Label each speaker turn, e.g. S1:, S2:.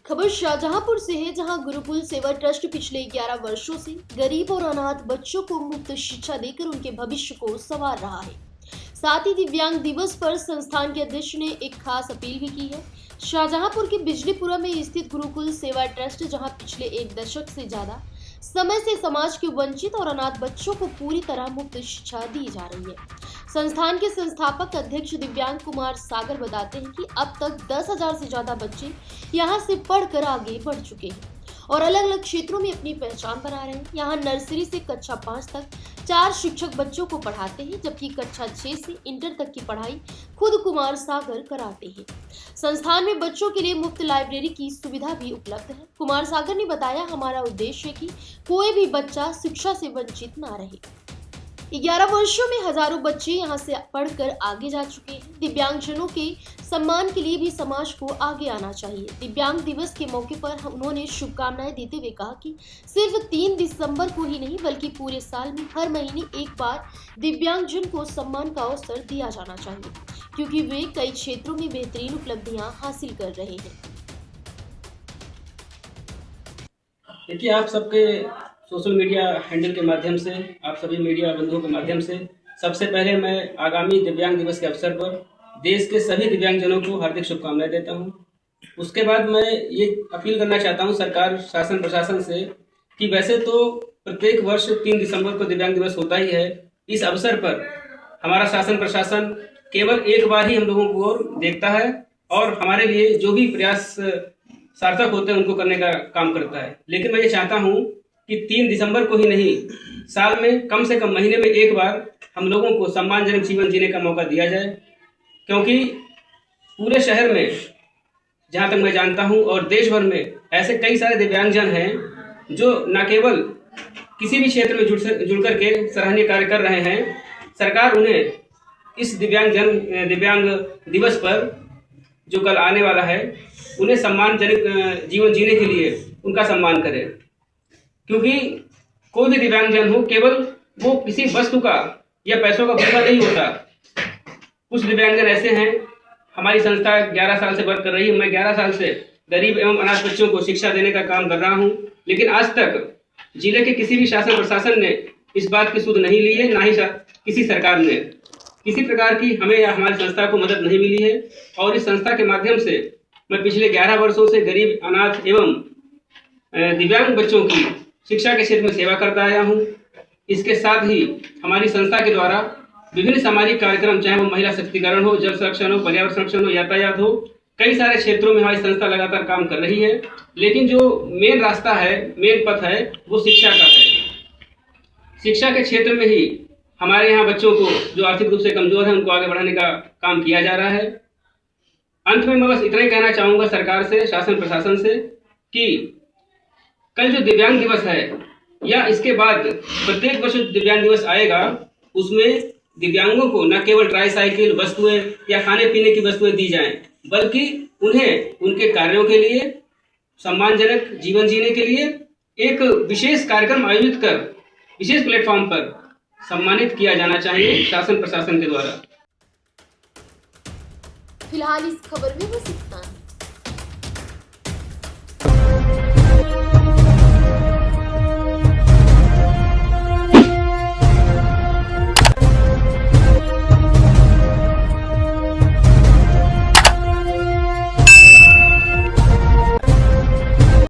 S1: खबर शाहजहांपुर से है, जहां गुरुकुल सेवा ट्रस्ट पिछले 11 वर्षों से गरीब और अनाथ बच्चों को मुफ्त शिक्षा देकर उनके भविष्य को संवार रहा है। साथ ही दिव्यांग दिवस पर संस्थान के अध्यक्ष ने एक खास अपील भी की है। शाहजहांपुर के बिजलीपुरा में स्थित गुरुकुल सेवा ट्रस्ट, जहां पिछले एक दशक से ज्यादा समय से समाज के वंचित और अनाथ बच्चों को पूरी तरह मुफ्त शिक्षा दी जा रही है। संस्थान के संस्थापक अध्यक्ष दिव्यांग कुमार सागर बताते हैं कि अब तक 10,000 से ज्यादा बच्चे यहाँ से पढ़कर आगे बढ़ चुके हैं और अलग अलग क्षेत्रों में अपनी पहचान बना रहे हैं। यहाँ नर्सरी से कक्षा 5 तक 4 शिक्षक बच्चों को पढ़ाते हैं, जबकि कक्षा 6 से इंटर तक की पढ़ाई खुद कुमार सागर कराते हैं। संस्थान में बच्चों के लिए मुफ्त लाइब्रेरी की सुविधा भी उपलब्ध है। कुमार सागर ने बताया, हमारा उद्देश्य है कि कोई भी बच्चा शिक्षा से वंचित ना रहे। 11 वर्षों में हजारों बच्चे यहाँ से पढ़कर आगे जा चुके हैं। दिव्यांगजनों के सम्मान के लिए भी समाज को आगे आना चाहिए। दिव्यांग दिवस के मौके पर उन्होंने शुभकामनाएं देते हुए कहा कि सिर्फ 3 दिसंबर को ही नहीं, बल्कि पूरे साल में हर महीने एक बार दिव्यांगजन को सम्मान का अवसर दिया जाना चाहिए, क्योंकि वे कई क्षेत्रों में बेहतरीन उपलब्धियां हासिल कर रहे हैं।
S2: देखिए, आप सबके सोशल मीडिया हैंडल के माध्यम से, आप सभी मीडिया बंधुओं के माध्यम से सबसे पहले मैं आगामी दिव्यांग दिवस के अवसर पर देश के सभी दिव्यांगजनों को हार्दिक शुभकामनाएं देता हूं। उसके बाद मैं ये अपील करना चाहता हूं सरकार, शासन, प्रशासन से कि वैसे तो प्रत्येक वर्ष 3 दिसंबर को दिव्यांग दिवस होता ही है। इस अवसर पर हमारा शासन प्रशासन केवल एक बार ही हम लोगों को देखता है और हमारे लिए जो भी प्रयास सार्थक होते हैं उनको करने का काम करता है। लेकिन मैं ये चाहता हूँ कि 3 दिसंबर को ही नहीं, साल में कम से कम महीने में एक बार हम लोगों को सम्मानजनक जीवन जीने का मौका दिया जाए, क्योंकि पूरे शहर में, जहाँ तक मैं जानता हूँ, और देश भर में ऐसे कई सारे दिव्यांगजन हैं जो न केवल किसी भी क्षेत्र में जुड़ करके सराहनीय कार्य कर रहे हैं। सरकार उन्हें इस दिव्यांग दिवस पर, जो कल आने वाला है, उन्हें सम्मानजनक जीवन जीने के लिए उनका सम्मान करे, क्योंकि कोई भी दिव्यांगजन हो, केवल वो किसी वस्तु का या पैसों का भूखा नहीं होता। कुछ दिव्यांगजन ऐसे हैं, हमारी संस्था 11 साल से वर्क कर रही है। मैं 11 साल से गरीब एवं अनाथ बच्चों को शिक्षा देने का काम कर रहा हूं, लेकिन आज तक जिले के किसी भी शासन प्रशासन ने इस बात की सुध नहीं ली है, ना ही किसी सरकार ने। किसी प्रकार की हमें या हमारी संस्था को मदद नहीं मिली है और इस संस्था के माध्यम से मैं पिछले 11 वर्षों से गरीब, अनाथ एवं दिव्यांग बच्चों की शिक्षा के क्षेत्र में सेवा करता आया हूं। इसके साथ ही हमारी संस्था के द्वारा विभिन्न सामाजिक कार्यक्रम, चाहे वो महिला सशक्तिकरण हो, जल संरक्षण हो, पर्यावरण संरक्षण हो, यातायात हो, कई सारे क्षेत्रों में हमारी संस्था लगातार काम कर रही है। लेकिन जो मेन रास्ता है, मेन पथ है, वो शिक्षा का है। शिक्षा के क्षेत्र में ही हमारे यहाँ बच्चों को, जो आर्थिक रूप से कमजोर है, उनको आगे बढ़ाने का काम किया जा रहा है। अंत में मैं बस इतना ही कहना चाहूँगा सरकार से, शासन प्रशासन से, कि कल जो दिव्यांग दिवस है या इसके बाद प्रत्येक वर्ष दिव्यांग दिवस आएगा, उसमें दिव्यांगों को न केवल ट्राईसाइकिल, वस्तुएं या खाने पीने की वस्तुएं दी जाएं, बल्कि उन्हें उनके कार्यों के लिए, सम्मानजनक जीवन जीने के लिए एक विशेष कार्यक्रम आयोजित कर विशेष प्लेटफॉर्म पर सम्मानित किया जाना चाहिए शासन प्रशासन के द्वारा।
S1: फिलहाल इस खबर में बस इतना।